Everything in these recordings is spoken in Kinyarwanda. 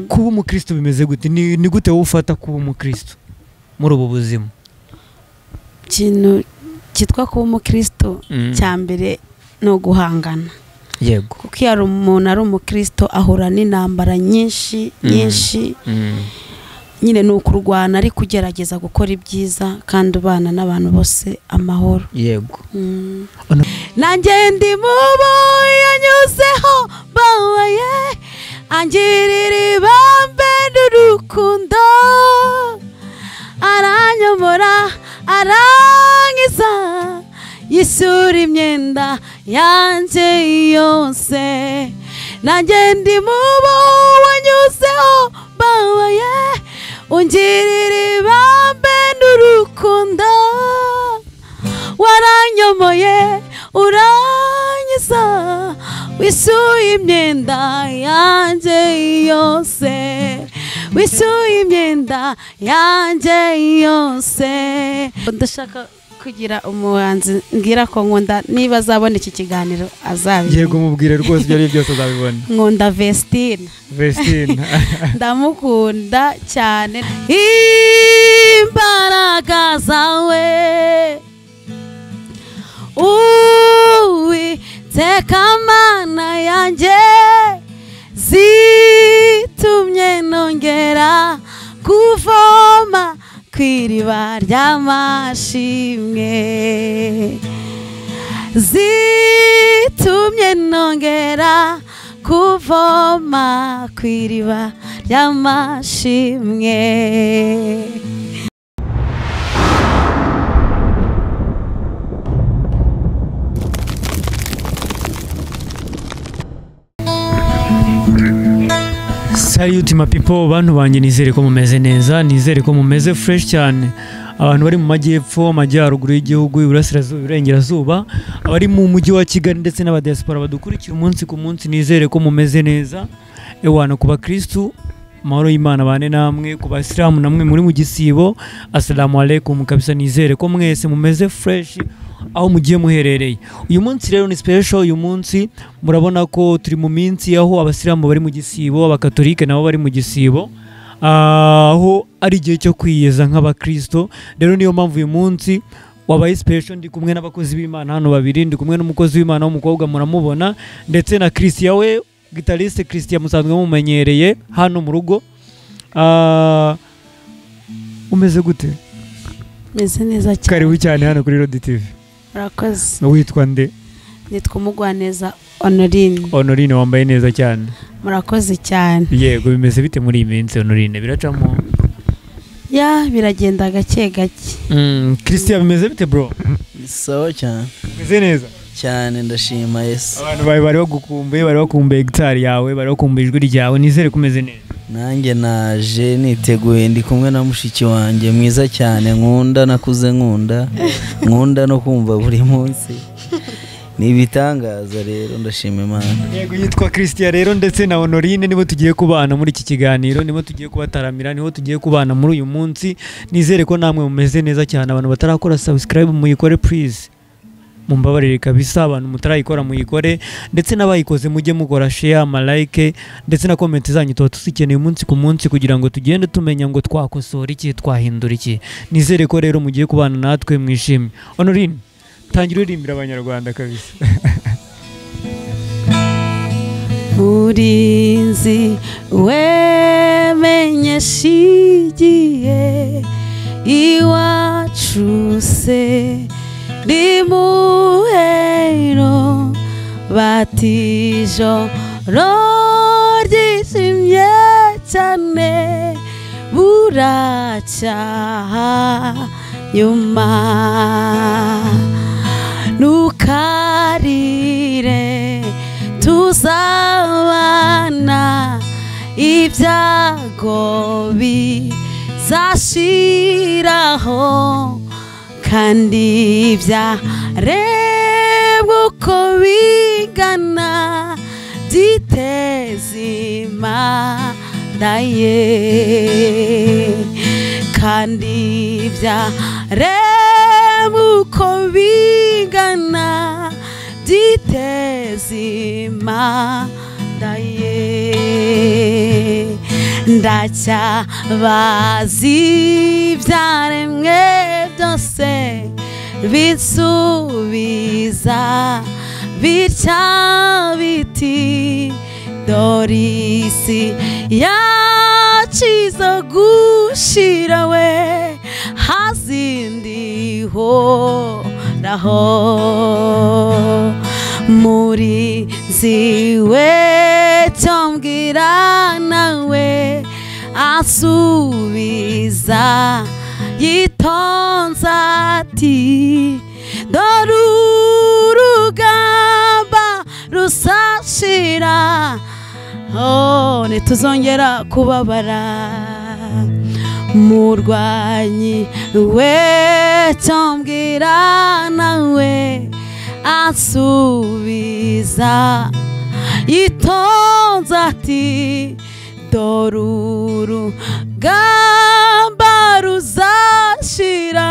kuba umukristo bimeze gute ni gute ufata kuba umukristo muri ubu buzima kintu kitwa kuba umukristo cyambere no guhangana yego kuko yari umuntu ari umukristo ahura n'intambara nyinshi nyine no kurwana ari kugerageza gukora ibyiza kandi ubana n'abantu bose amahoro yego nanjye ndi mubo yanyuzeho bawaye angirira ibambe n'urukundo aranyobora arangiza yisura imyenda yanjye yose nanjye ndi mubo wanyuzeho bawaye ungirira ibambe n'urukundo waranyomoye urangiza wisuye imyenda yanjye yose wisuye imyenda yanjye yose ndashaka kugira umuhanzi ngira ko nkunda niba azabona iki kiganiro azabibona yego mubwire rwose ibyo ari byose azabibona nkunda Vestine ndamukunda cyane imbaraga zawe Uwiteka Mana yanjye zitumye nongera kuvoma kw'iriba ry'amashimwe zitumye nongera kuvoma kw'iriba ry'amashimwe Salut my people, bantu banjye nizere ko mumeze neza, nizere ko mumeze fresh cyane. Abantu bari mu majyepfo, amajyaruguru y'igihugu, iburasirazuba, iburengerazuba, abari mu mujyi wa Kigali ndetse n'abadiaspora badukurikira umunsi ku munsi, nizere ko mumeze neza. Ewana kuba Kristo, mahoro y'Imana bane namwe, kuba Islamu namwe muri mu gisibo. Assalamu alaikum kabisa, nizere ko mwese mumeze fresh aho mugiye muherereye. Uyu munsi rero ni special, uyu munsi murabona ko turi mu minsi aho abasilamu bari mu gisibo, abakatolike nabo bari mu gisibo, aho ari igihe cyo kwiyeza nk'abakristo. Rero niyo mpamvu uyu munsi wabaye special, ndi kumwe n'abakozi b'Imana hano babiri, ndi kumwe n'umukozi w'Imana w'umukobwa muramubona, ndetse na Christian we guitariste Christian musanzwe mumenyereye hano mu rugo. Umeze gute? Meze neza cyane. Karibu cyane hano kuri Road TV. Murakoze. Witwa nde? Nitwa Mugwaneza Honorine. Honorine wambaye neza cyane. Murakoze cyane. Yego bimeze bite muri iyi minsi Honorine? Biracamo? Ya biragenda gake gake. Christian bimeze bite bro? Sawa cyane. Bimeze neza cyane ndashima Yesu. Abantu bari bagukumbuye, bari bakumbuye gitari yawe, bari bakumbuye ijwi ryawe, nizere kumeze neza. Nanjye naje niteguye, ndi kumwe na mushiki wanjye mwiza cyane nkunda, nakuze nkunda no kumva buri munsi. Ni bitangaza rero ndashima Imana. Yego yitwa Christian rero ndetse na Honorine nibo tugiye kubana muri iki kiganiro, nibo tugiye kubataramira, niho tugiye kubana muri uyu munsi. Nizere ko namwe mumeze neza cyane. Abantu batarakora subscribe muyikore please. Mumbabarire kabisa, abantu mutarayikora muyikore, ndetse n'abayikoze mujye mukora share, like ndetse na comment zanyu tuba tuzikeneye umunsi ku munsi kugira ngo tugende tumenya ngo twakosora iki, twahindura iki. Nizere ko rero mugiye kubana natwe mwishimye. Honorine tangira urimbira abanyarwanda kabisa. Murinzi wemenye shigiye iwacu se ni muhero batijo ryishimye cyane buracyaha nyuma nukarire tuzabana ibyago bizashiraho kandi byarebwa uko bingana ditezimana ye kandi byarembwa uko bingana ditezimana ye ndacyabazi ibyaremwe byose bisubiza bitya biti dore isi yaciza gushira we hazindiho raho muri ziwe cyambwira nawe asubiza yitonza ati dore urugamba rusashira ntituzongera kubabara murwanyi we cyambwira nawe asubiza yitonza ati dore urugamba ruzashira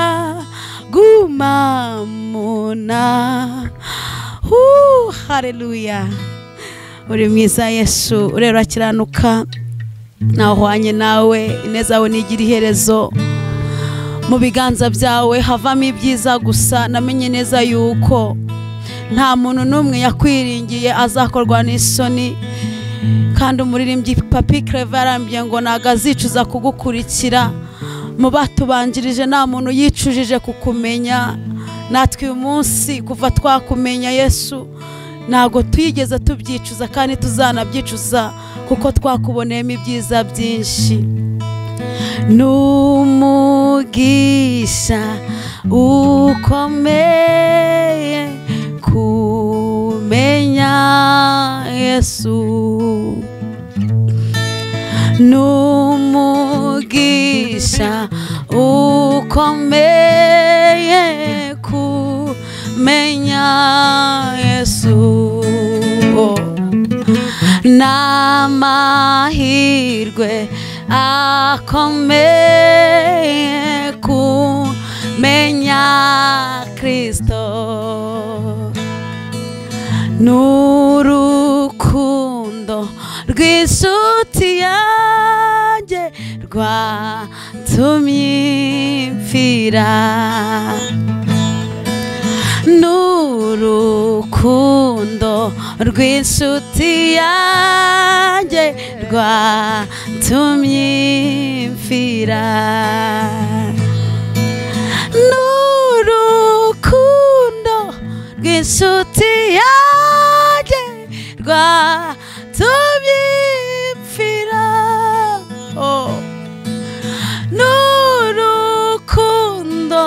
gumamuna haleluya uri mwiza Yesu urero akiranuka nahwanye nawe ineza yawe nigira iherezo mu biganza byawe havamo ibyiza gusa namenye neza yuko nta muntu n'umwe yakwiringiye azakorwa n'isoni kandi umuririmbyi Papi Clever arambye ngo ntago azicuza kugukurikira mu batubanjirije nta muntu yicujije kukumenya natwe uyu munsi kuva twakumenya Yesu ntago twigeze tubyicuza kandi tuzanabyicuza kuko twakuboneyemo ibyiza byinshi n'umugisha ukomeye kumenya Yesu n'umugisha ukomeye kumenya Yesu n'amahirwe akomeye kumenya Kristo n'urukundo rw'inshuti yanjye rwatumye mpfira n'urukundo rw'inshuti yanjye rwatumye mpfira n'urukundo rw'inshuti yanjye rwatumye mpfira n'urukundo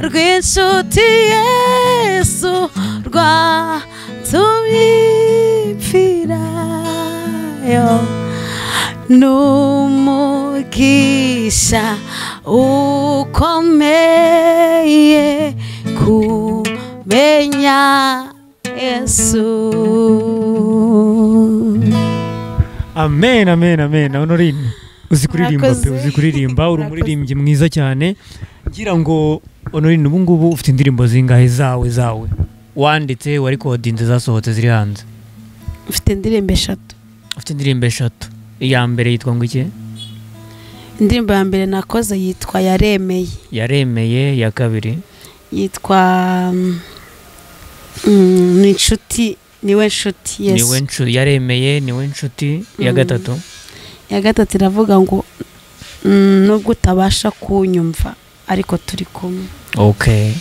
rw'inshuti Yesu rwatumye mpfira n'umugisha ukomeye kumenya Yesu. Amen, amen, amen. Honorine uzi kuririmba pe, uzi kuririmba, uri umuririmbyi mwiza cyane. Ngira ngo Honorine ubu ngubu ufite indirimbo zingahe zawe wanditse wari kodinze zasohotse ziri hanze? Ufite indirimbo 3. Ufite indirimbo 3. Iya mbere yitwa ngo iki? Indirimbo ya mbere nakoze yitwa Yaremeye. Yaremeye. Ya kabiri yitwa ni inshuti, niwe nshuti. Yes, niwe nshuti. Yaremeye niwe nshuti. Ya gatatu? Ya gatatu iravuga ngo nubwo utabasha kunyumva ariko turi kumwe. Okay.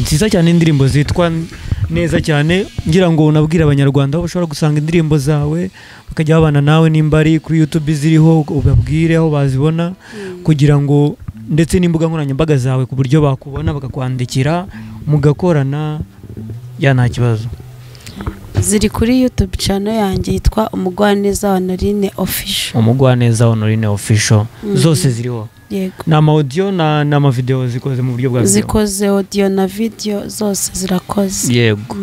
Nziza cyane indirimbo zitwa neza cyane. Ngira ngo unabwira abanyarwanda aho bashobora gusanga indirimbo zawe bakajya babana nawe nimba ari kuri YouTube ziriho, ubabwire aho bazibona kugira ngo ndetse n'imbuga nkoranyambaga zawe ku buryo bakubona bakakwandikira mugakorana ya nta kibazo. Ziri kuri YouTube channel yanjye yitwa Umugwaneza Honorine Official. Umugwaneza Honorine Official. Zose ziriho. Yego. Na audio na ama video zikoze mu buryo bwa video. Zikoze audio na video zose zirakoze. Yego.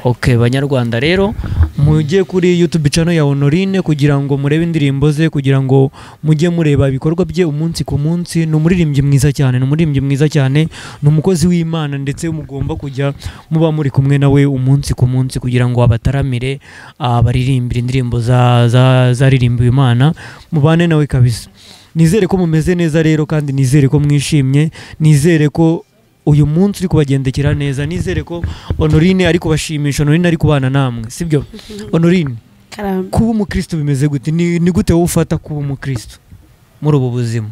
Okay, banyarwanda rero mujye kuri YouTube channel ya Honorine kugira ngo murebe indirimbo ze, kugira ngo mujye mureba ibikorwa bye umunsi ku munsi. Ni umuririmbyi mwiza cyane, ni umukozi w'Imana, ndetse mugomba kujya muba muri kumwe nawe umunsi ku munsi kugira ngo abataramire baririmbire indirimbo zaririmbiwe Imana, mubane nawe kabisa. Nizere ko mumeze neza rero, kandi nizere ko mwishimye, nizere ko uyu munsi uri kubagendekera neza, nizere ko Honorine ari kubashimisha, Honorine ari kubana namwe, sibyo? Honorine, kuba umukristo bimeze gute? Ni gute wowe ufata kuba umukristo muri ubu buzima?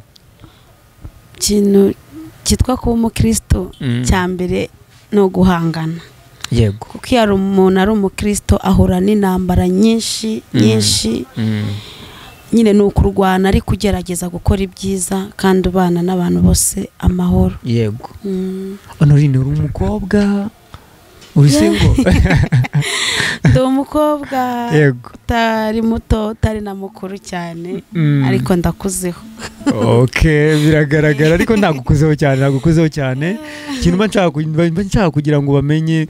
Kintu kitwa kuba umukristo cya mbere no guhangana. Yego. Kuko iyo umuntu ari umukristo ahura n'intambara nyinshi nyine ni ukurwana ari kugerageza gukora ibyiza kandi ubana n'abantu bose amahoro. Yego. Honorine, uri umukobwa uri single? Ndi umukobwa Yego. utari muto, utari na mukuru cyane, ariko ndakuzeho. Okay, biragaragara, ariko nagukuzeho cyane. Ikintu nshaka kugira ngo bamenye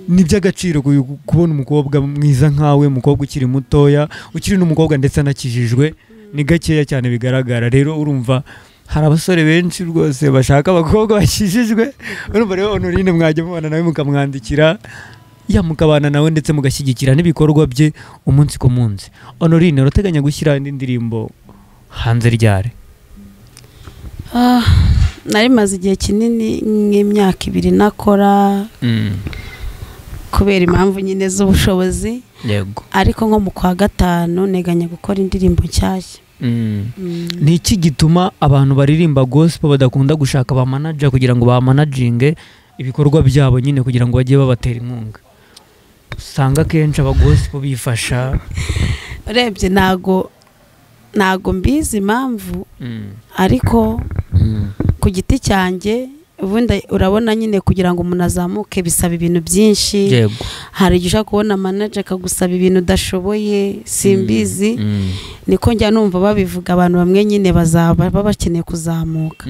ni by'agaciro kubona umukobwa mwiza nkawe, umukobwa ukiri mutoya, ukiri n'umukobwa ndetse anakijijwe, ni gakeya cyane bigaragara. Rero urumva hari abasore benshi rwose bashaka abakobwa bakijijwe. Urumva rero Honorine mwajya mubana nawe mukamwandikira, mukabana nawe ndetse mugashyigikira n'ibikorwa bye umunsi ku munsi. Honorine, urateganya gushyira indi ndirimbo hanze ryari? Nari maze igihe kinini nk'imyaka 2 nakora kubera impamvu nyine z'ubushobozi. Yego. Ariko nko mu kwa 5 neganya gukora indirimbo nshyashya. Ni iki gituma abantu baririmba gospel badakunda gushaka ba manager kugira ngo ba managinge ibikorwa byabo nyine kugira ngo bajye babatera inkunga? Usanga kenshi aba gospel bifasha. Urebye nago mbizi impamvu, ariko ku giti cyanjye ubundi urabona nyine kugira ngo umuntu azamuke bisaba ibintu byinshi. Yego. Hari igihe ushaka kubona manager akagusaba ibintu udashoboye, simbizi. Niko njya numva babivuga abantu bamwe nyine bazaba bakeneye kuzamuka.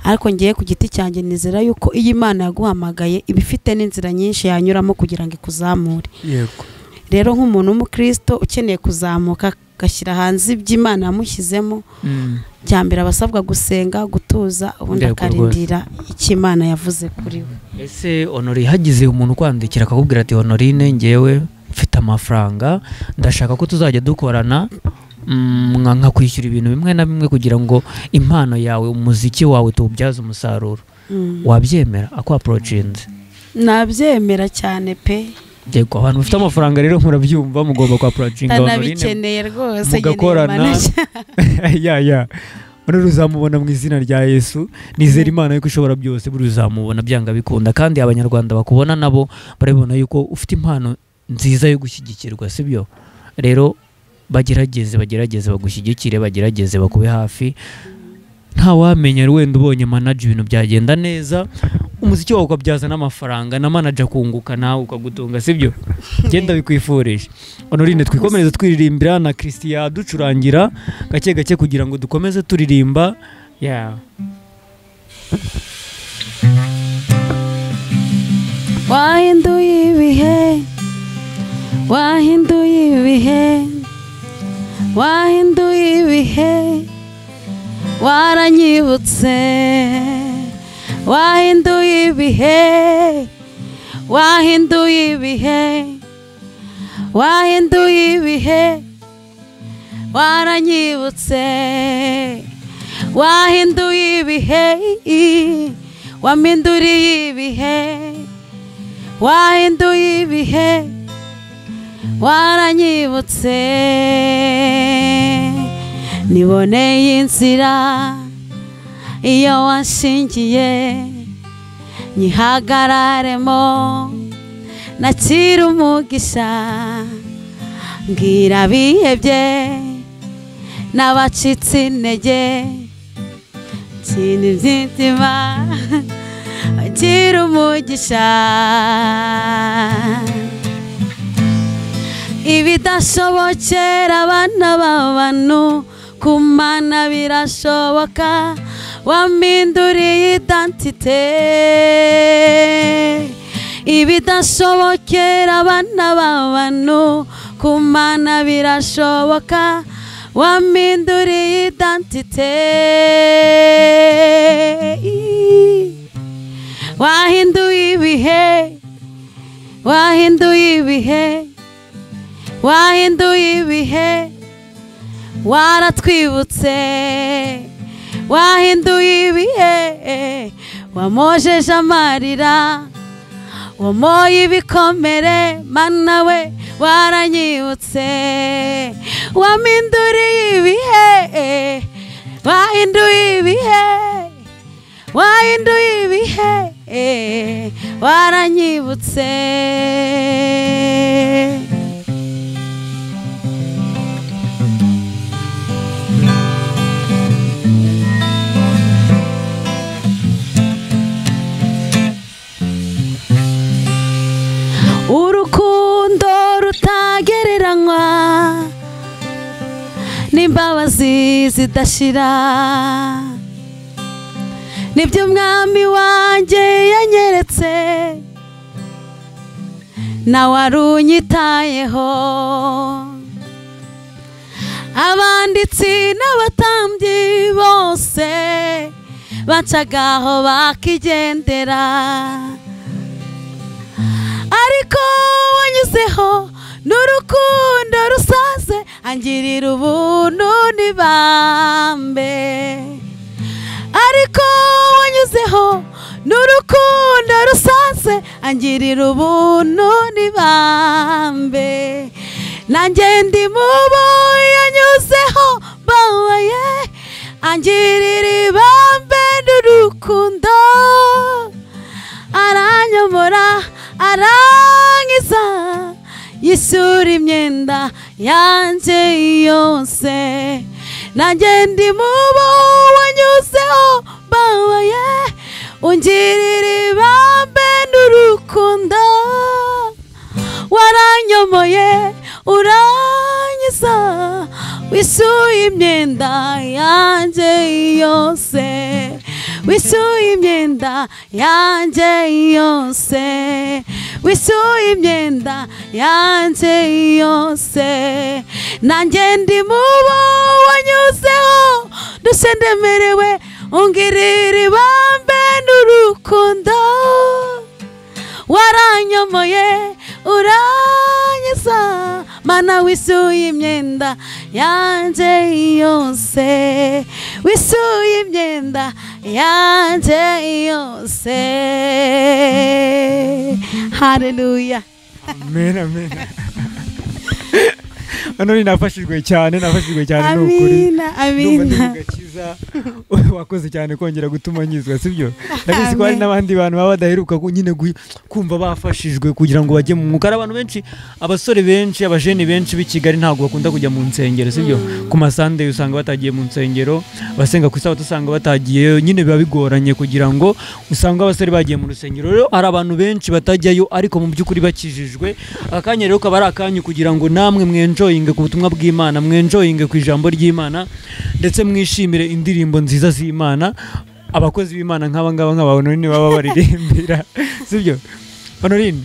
Ariko ngiye ku giti cyanjye nizera yuko iyi Imana yaguhamagaye ibifite n'inzira nyinshi yanyuramo kugira ngo ikuzamure. Yego. Rero nk'umuntu w'umukristo ukeneye kuzamuka gashyira hanze iby'Imana yamushyizemo, cyambere abasabwa gusenga, gutuza, ubundi akarindira icyo Imana yavuze kuri we. Ese Honori, hagize umuntu kwandikira akakubwira ati Honorine, ngewe mfite amafaranga, ndashaka ko tuzajya dukorana, nka kwishyura ibintu bimwe na bimwe kugira ngo impano yawe, umuziki wawe tuwubyaze umusaruro, wabyemera? Ako approachinze? Nabyemera cyane pe. Yego, abantu bafite amafaranga rero murabyumva, mugomba kwa approachinga Honorine, nabikeneye rwose, mugakorana. Honori uzamubona mu izina rya Yesu, nizera Imana yuko ishobora byose, buri uzamubona byanga bikunda. Kandi abanyarwanda bakubona nabo barabona yuko ufite impano nziza yo gushyigikirwa, sibyo? Rero bagerageze bagushyigikire, bagerageze bakube hafi. Nta wamenya wenda ubonye manager ibintu byagenda neza, umuziki wawe ukabyaza n'amafaranga, na manager kunguka nawe ukagutunga, sibyo? Genda bikwifurije. Honorine, twikomereze twiririmbira na Christian ducurangira gake gake kugira ngo dukomeze turirimba. Wahinduye ibihe, wahinduye ibihe, wahinduye ibihe, waranyibutse, wahinduye ibihe, wahinduye ibihe, wahinduye ibihe, waranyibutse, wahinduye ibihe, wampinduriye ibihe, wahinduye ibihe, waranyibutse. Niboneye inzira iyo wanshingiye, nyihagararemo, nakira umugisha, mbwira abihebye n'abacitse intege, nshyira imitima, akira umugisha. Ibidashobokera abana b'abantu ku Mana birashoboka, wampinduriye identite. ibidashobokera abana b'abantu ku Mana birashoboka wampinduriye identite wahinduye ibihe wahinduye ibihe wahinduye ibihe waratwibutse wahinduye ibihe wamojeje amarira wamoye ibikomere Mana we waranyibutse wampinduriye ibihe wahinduye ibihe wahinduye ibihe waranyibutse urukundo rutagereranywa n'imbabazi zidashira nibyo umwami wanjye yanyeretse nawe arunyitayeho abanditsi n'abatambyi bose bacagaho bakigendera ariko wanyuzeho n'urukundo rusaze angirira ubuntu n'ibambe ariko wanyuzeho n'urukundo rusaze angirira ubuntu n'ibambe nanjye ndi mubo yanyuzeho babaye angirira ibambe n'urukundo aranyomora arangiza yisura imyenda yanjye yose nanjye ndi mubo wanyuzeho babaye ungirira ibambe n'urukundo waranyomoye urangiza wisuye imyenda yanjye yose wisuye imyenda yanjye yose wisuye imyenda yanjye yose nanjye ndi mubo wanyuzeho dusendemerewe ungirira ibambe n'urukundo waranyomoye uranyiza Mana wisuye imyenda yanjye yose wisuye imyenda yanjye yose haleluya amen amen hano nafashijwe cyane n'ukuri amina wakoze cyane kongera gutuma nyizwa sibyo ndabizi ko hari n'abandi bantu baba badaheruka nyine kumva bafashijwe kugira ngo bajye mu mwuka abantu benshi abasore benshi abajeni benshi b'i Kigali ntabwo bakunda kujya mu nsengero sibyo ku masande usanga batagiye mu nsengero basenga ku isabato usanga batagiye nyine biba bigoranye kugira ngo usanga abasore bagiye mu rusengero rero hari abantu benshi batajyayo ariko mu by'ukuri bakijijwe akanya rero kaba ari akanyu kugira ngo namwe mwenjoyinge ku butumwa bw'Imana mwenjoyinge ku ijambo ry'Imana ndetse mwishimire indirimbo nziza z'Imana abakozi b'Imana nk'abangaba nk'abantu baba baririmbira sibyo Honorine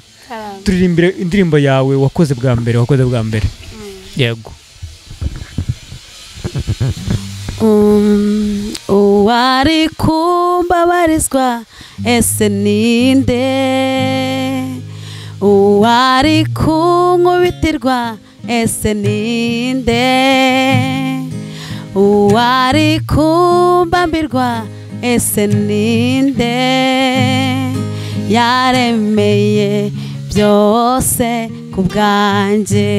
turirimbire indirimbo yawe wakoze bwa mbere yego uwari kumbabarizwa ese ninde uwari kunkubitirwa ese ninde uwari kumbambirwa ese ninde yaremeye byose ku bwanjye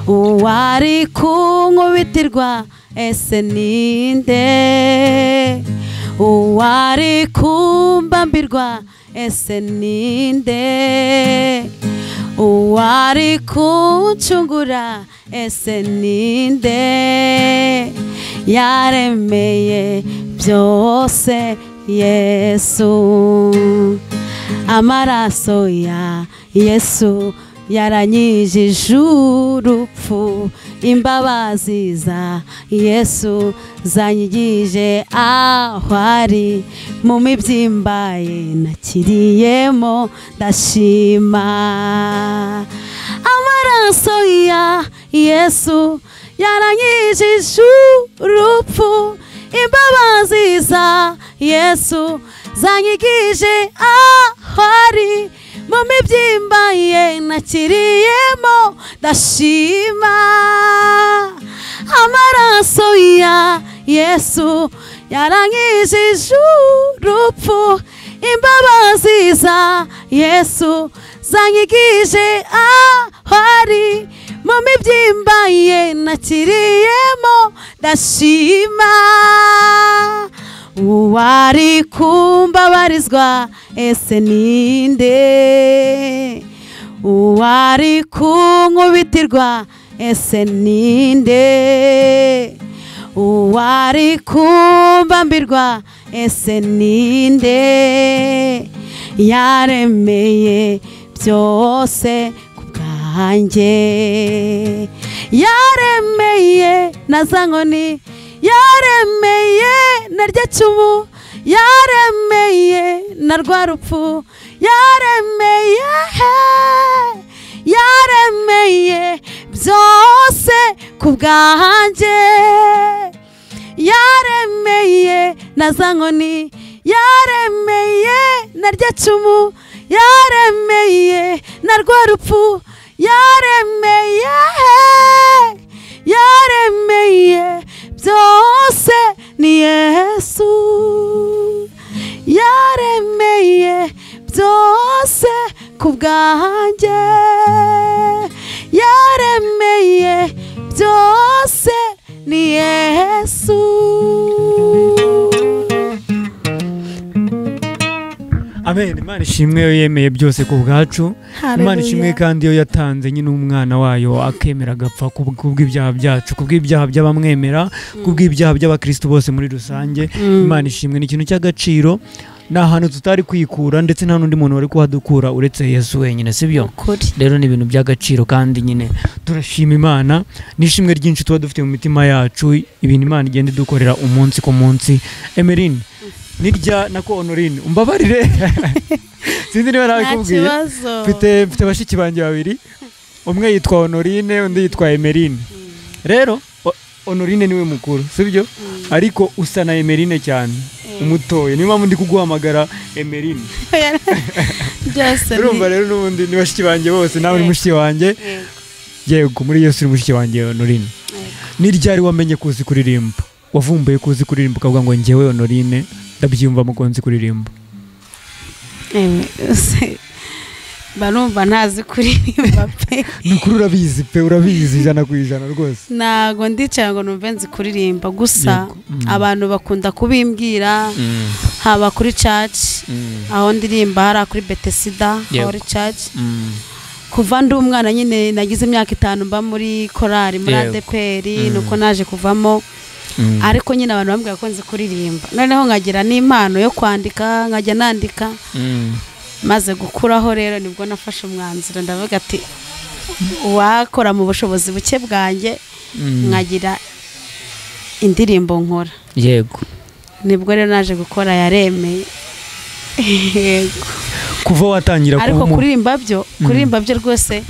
uwari kunkubitirwa ese ninde uwari kumbambirwa ese ninde uwari kuncungura ese ninde yaremeye byose Yesu amaraso ya Yesu yaranyijije urupfu, imbabazi za Yesu zanyigije aho ari, mu mibyimba ye nakiriyemo ndashima. Amaraso ya Yesu yaranyijije urupfu, imbabazi za Yesu zanyigije aho ari, mu mibyimba ye nakiriyemo ndashima. Amaraso ya Yesu yaranyijije urupfu, imbabazi za Yesu zanyigije aho ari, mu mibyimba ye nakiriyemo ndashima. Uwari kumbabarizwa ese ninde? Uwari kunkubitirwa ese ninde? Uwari kumbambirwa ese ninde? Yaremeye byose kubwanjye, yaremeye na za nkoni, yaremeye na rya cumu, yaremeye na rwa rupfu, yaremeye, yaremeye byose kubwanjye, yaremeye na za nkoni, yaremeye na rya cumu, yaremeye na rwa rupfu, yaremeye, yaremeye byose ni Yesu, yaremeye byose kubwanjye, yaremeye byose ni Yesu. Amen. Imana ishimwe yo yemeye byose ku bwacu. Imana ishimwe kandi yo yatanze nyine umwana wayo akemera agapfa kubw'ibyaha byacu, kubw'ibyaha by'abamwemera, kubw'ibyaha by'abakristo bose muri rusange. Imana ishimwe, ni ikintu cy'agaciro, ni ahantu tutari kwikura, ndetse nta n'undi muntu wari kuhadukura uretse Yesu wenyine, sibyo? Rero ni ibintu by'agaciro kandi nyine turashima Imana. Nishimwe ryinshi tuba dufite mu mitima yacu, ibintu Imana igenda idukorera umunsi ku munsi. Emeline, nirya nako Honorine, umbabarire sinzi niba nabikubwiye, mfite bashiki banjye babiri, umwe yitwa Honorine undi yitwa Emeline. Rero Honorine niwe mukuru, sibyo? Ariko usa na Emeline cyane, umutoye, niyo mpamvu ndi kuguhamagara Emeline. Urumva rero n'ubundi ni bashiki banjye bose, nawe ni mushiki wanjye. Yego, muri Yesu uri mushiki wanjye Honorine. Niryari wamenye kuzi kuririmba? Wavumbuye kuzi kuririmba ukavuga ngo njyewe Honorine ndabyumva mugonzi kuririmba? Barumva ntazi kuririmba pe. Nukuri urabizi pe, urabizi 100% rwose. Nago ndicara ngo numve nzi kuririmba, gusa abantu bakunda kubimbwira, haba kuri church, aho ndirimba hari kuri Bethesda, kuri church. Kuva ndi umwana nyine nagize imyaka 5 mba muri korali muri ADPR, nuko naje kuvamo. Ariko nyine abantu bambwira ko nzi kuririmba, noneho nkagira n'impano yo kwandika, nkajya nandika. Maze gukuraho rero nibwo nafashe umwanzuro, ndavuga ati wakora mu bushobozi buke bwanjye nkagira indirimbo nkora. Yego, nibwo rero naje gukora yaremeye. Yego, kuva watangira ariko kuririmba byo rwose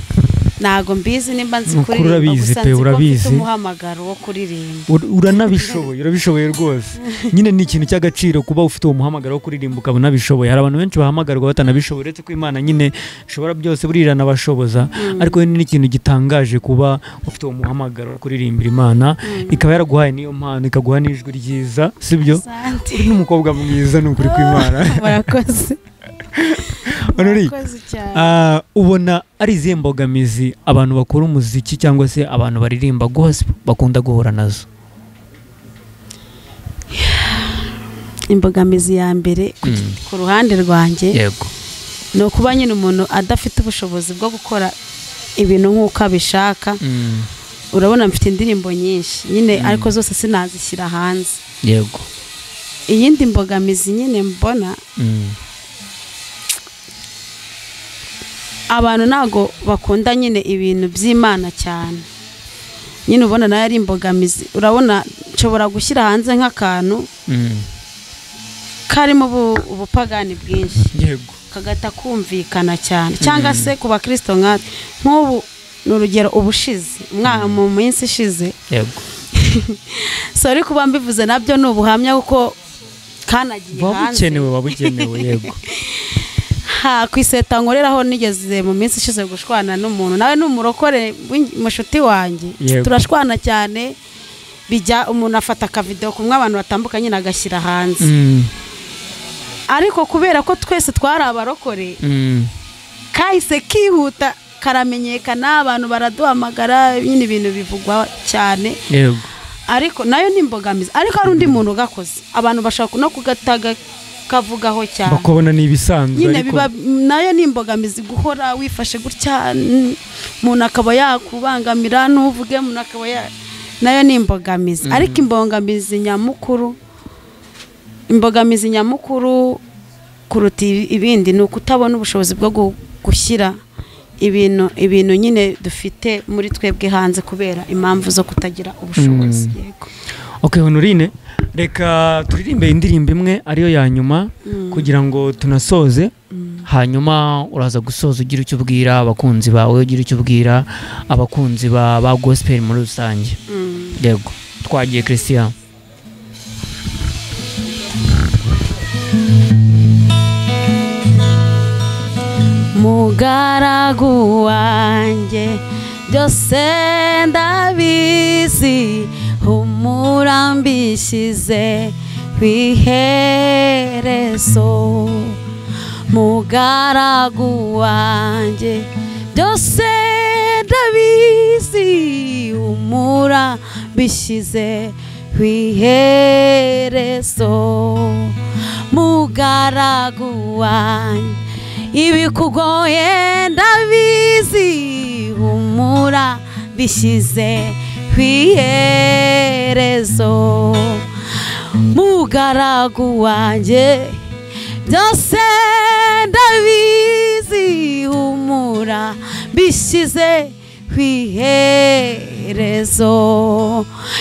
nago mbizi, nimba nzi kuririmba, gusa urabizi umuhamagaro wo kuririmba. Urabishoboye rwose. Nyine ni ikintu cy'agaciro kuba ufite uwo muhamagaro wo kuririmba ukabona bishoboye. Hari abantu benshi bahamagarwa batanabishoboye, uretse ko Imana nyine ishobora byose, burirana bashoboza. Ariko ni ikintu gitangaje kuba ufite uwo muhamagaro wo kuririmbira Imana, ikaba yaraguhaye niyo mpano, ikaguha n'ijwi ryiza, sibyo? Uri n'umukobwa mwiza, ni ukuri kw'Imana. Barakoze. Honorine, ubona ari izihe mbogamizi abantu bakora umuziki cyangwa se abantu baririmba gospel bakunda guhura nazo? Imbogamizi ya mbere ku ruhande rwanjye, yego, ni ukuba nyine umuntu adafite ubushobozi bwo gukora ibintu nk'uko abishaka. Urabona mfite indirimbo nyinshi nyine, ariko zose sinazishyira hanze. Yego. Iyindi mbogamizi nyine mbona, abantu ntago bakunda nyine ibintu by'Imana cyane, nyine ubona nayo ari imbogamizi. Urabona nshobora gushyira hanze nk'akantu karimo ubupagani bwinshi, yego, kagata kumvikana cyane, cyangwa se ku bakristo nk'ubu n'urugero ubushize mu minsi ishize, yego sorry kuba mbivuze, nabyo ni ubuhamya kuko kanagiye hanze wabugenewe yego. Ku iseta nkoreraho nigeze mu minsi ishize gushwana n'umuntu, nawe n'umurokore mushuti wanjye, turashwana cyane, bijya umuntu afata akavideo kumwe abantu batambukanye nagashyira hanze, ariko kubera ko twese twari abarokore, kahise kihuta karamenyekana, abantu baraduhamagara, nyine ibintu bivugwa cyane, yego. Ariko nayo ni imbogamizi, ariko hari undi muntu ugakoze, abantu bashaka no kugataga kavugaho cyane, bakabona ni ibisanzwe, nyine biba nayo ni imbogamizi, guhora wifashe gutya, umuntu akaba yakubangamira, n'uvuge umuntu akaba nayo ni imbogamizi. Ariko imbogamizi nyamukuru kuruta ibindi ni ukutabona ubushobozi bwo gushyira ibintu nyine dufite muri twebwe hanze kubera impamvu zo kutagira ubushobozi. Yego. Okay, Honorine, reka turirimbe indirimbo imwe ariyo ya nyuma kugira ngo tunasoze, hanyuma uraza gusoza ugira icyo ubwira abakunzi bawe, ugira icyo ubwira abakunzi ba gospel muri rusange. Yego, twagiye Christian. Mugaragu wanjye byose ndabizi, humura mbishyize kw'iherezo. Mugaragu wanjye byose ndabizi, humura mbishyize kw'iherezo. Mugaragu wanjye ibikugoye ndabizi, humura bishyize kw'iherezo. Mugaragu wanjye byose ndabizi, humura bishyize kw'iherezo.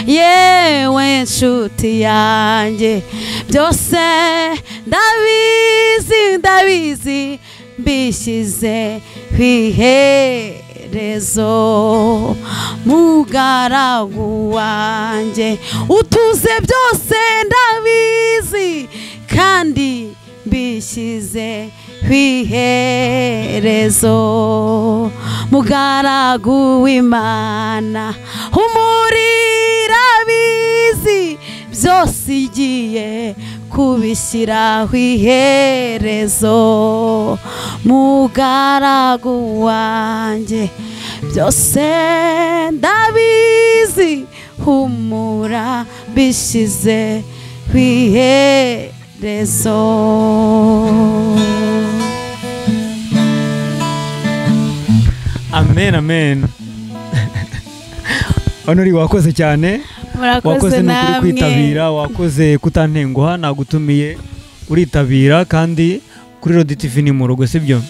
Yewe nshuti yanjye byose ndabizi mbishyize kw'iherezo. Mugaragu wanjye utuze byose ndabizi, kandi mbishyize kw'iherezo. Mugaragu w'Imana humurira bizi, byose igiye kubishyira kw'iherezo. Mugaragu wanjye byose ndabizi, humura bishyize kw'iherezo. Amen, amen. Honori, wakoze cyane, wakoze n'ukuri kwitabira, wakoze kutantenguha, nagutumiye uritabira, kandi kuri Rodi TV ni mu rugo, sibyo?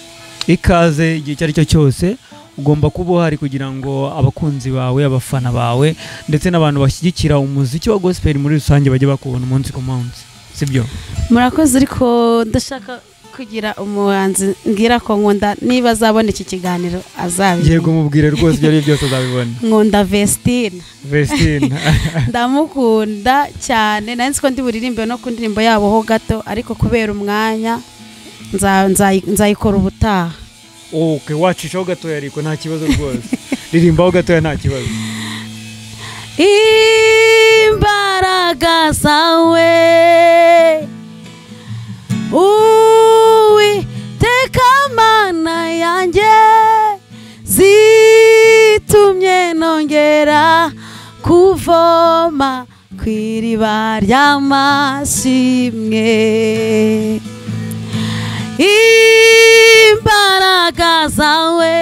Ikaze igihe cyari cyo cyose, ugomba kuba uhari kugira ngo abakunzi bawe, abafana bawe, ndetse n'abantu bashyigikira umuziki wa gospel muri rusange bajye bakubona umunsi ku munsi, sibyo? Murakoze, ariko ndashaka kugira umuhanzi ngira ko nkunda, niba azabona iki kiganiro azabibona. Yego, mubwire rwose ibyo ari byose azabibona. Nkunda Vestine. Vestine. Ndamukunda cyane, nanzi ko ndi buririmbe no ku ndirimbo yabo ho gato, ariko kubera umwanya nzayikora ubutaha. Okay, wacishaho gatoya ariko nta kibazo rwose. Ririmbaho gatoya nta kibazo. Imbaraga zawe Uwiteka Mana yanjye zitumye nongera kuvoma kw'iriba ry'amashimwe. Imbaraga zawe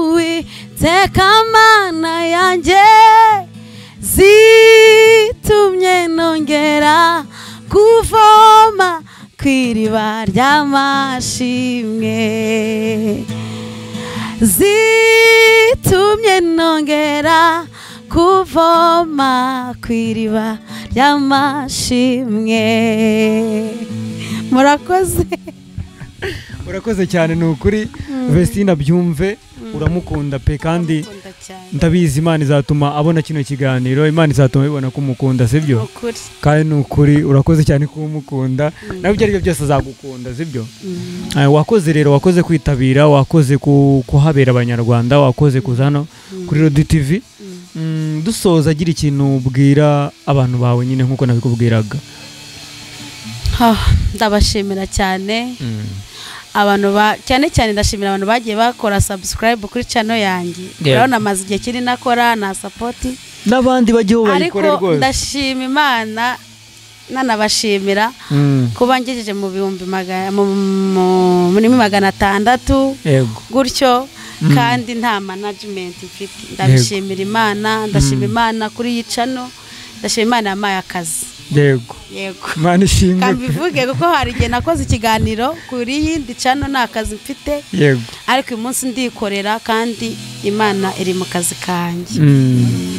Uwiteka Mana yanjye zitumye nongera kuvoma kw'iriba ry'amashimwe zitumye nongera kuvoma kw'iriba ry'amashimwe. Murakoze. urakoze cyane ni ukuri Vestine byumve uramukunda pe kandi ndabizi Imana izatuma abona kino kiganiro, Imana izatuma bibona ko umukunda sibyo kandi ni ukuri urakoze cyane ko umukunda nawe ibyo ari byo byose azagukunda sibyo. Wakoze rero, wakoze kwitabira, wakoze kuhabera abanyarwanda, wakoze kuza hano kuri Rodi TV. Dusoza agira ikintu ubwira abantu bawe nyine nkuko nabikubwiraga. Ndabashimira cyane abantu cyane cyane ndashimira abantu bagiye bakora subscribe kuri channel yanjye. Urabona amaze igihe kiri nakora na support n'abandi bagiye bayikore rwose. Ariko ndashima Imana nanabashimira kuba ngejeje mu bihumbi muri 600 gutyo kandi nta management mfite. Ndabishimira Imana, ndashima Imana kuri iyi channel, ndashima Imana yamaye akazi. Yego Imana ishimwe. Kandi bivuge kuko hari igihe nakoze ikiganiro kuri yindi channel nta kazi mfite. Yego. Ariko uyu munsi ndikorera kandi Imana iri mu kazi kanjye.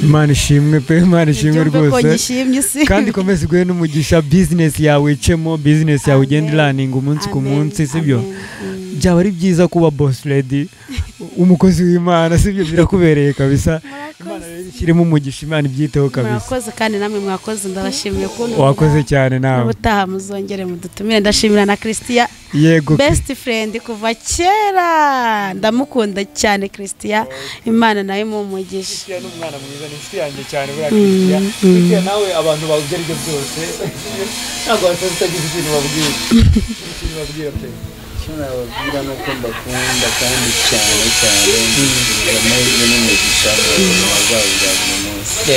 Imana ishimwe pe, Imana ishimwe rwose. Kandi komeze guhe n'umugisha business yawe icemo, business yawe ugenda running umunsi ku munsi sibyo. Byaba ari byiza kuba boss lady umukozi w'Imana sibyo, birakubereye kabisa. Imana ishyiremo umugisha, Imana ibyiteho kabisa. Mwakoze kandi namwe mwakoze, ndabashimiye kuntu. Wakoze cyane nawe. Ubutaha muzongere mudutumire. Ndashimira na Christian. Yego. Best friend kuva kera. Ndamukunda cyane Christian. Imana nawe mu mugisha. Christian n'umwana mwiza, ni inshuti yanjye cyane bura Christian. Christian nawe abantu bawugera ibyo byose. Ntabwo wasagize ikintu babwira. Ikintu babwira pe. Cyona babwira no ko mbakunda kandi cyane amahirwe n'umugisha bazabira mu munsi.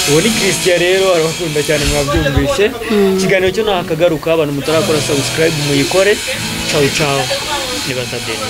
Uwo ni Christian rero arabakunda cyane mwabyumvishe. Ikiganiro cyo nakagaruka, abantu mutarakora subscribe muyikore. Ciao ciao. Ni Basadeni.